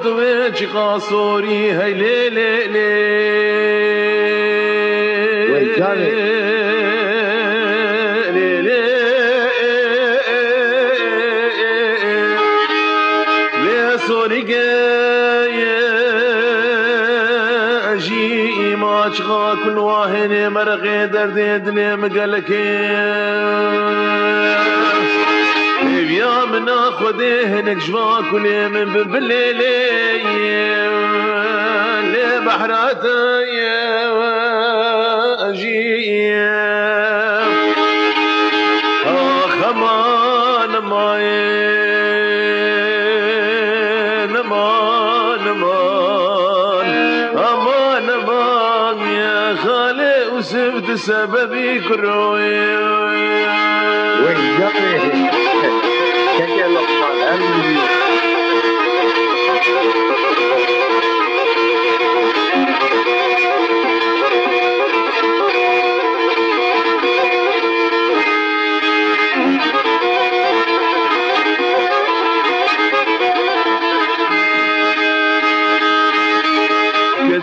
دويج قاصوري هاي لي لي لي لي سوري اجي ما اشغا كل واحد مرغي درد دلي مقلك يا من اخذه نجوا كل من بالليل لي بحراته اجي اخ امان امان امان امان امان يا خالي وسبت سببي كروي وين جابني كيف لقمان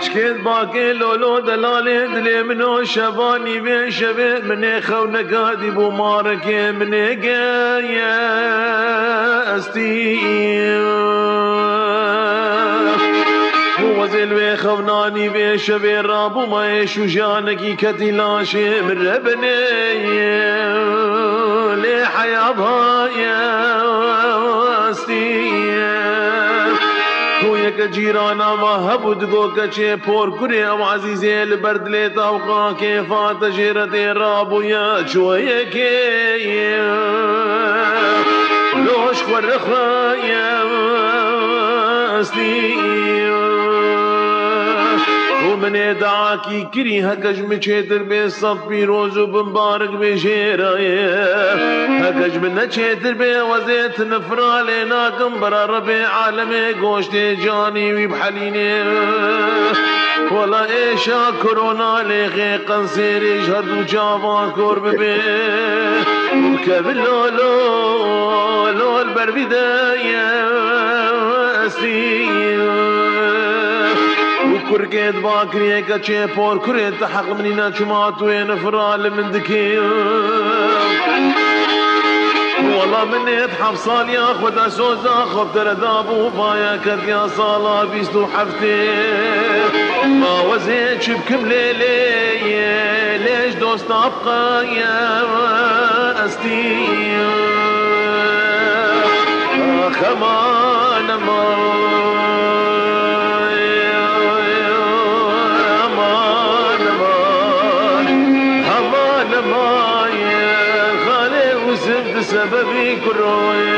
كشكيت باقي لولو دلالي دلي منو شباني بين شبه مني خون قادي بو مارك مني قايا استي هو زلوي خوناني بين شبه رابو ما يشو جانكي كتي لاشي من ربني لي حيابها يا استي کویک جیرانا ما هبود گو کچه پور کره او عزیزه لبرد لیتا وقا که فات جیرت رابو یا چویه که لوش خورخا یا اسلی ومن دعاكي كري هكج مشيتر بصف بيروز وبمبارك بشيرايه هكج من شيتر بوزيت نفرالي ناكم برا ربي عالمي قوشتي جاني ويبحليني ولا ايشا كورونا لغي قنصير يجهد وجابا كور ببي وكبل لولو لو البربدايه وكركيت باكري كتشي بور كريت حق منينا شمات وين فرال من دكي والله مني اتحف صال ياخد اسوزا خفت ردابو بايا كد يا صالا بيستو حفتي ما وزيت بكم ليلي ليش دوست ابقى يا استي خمان سببي كروي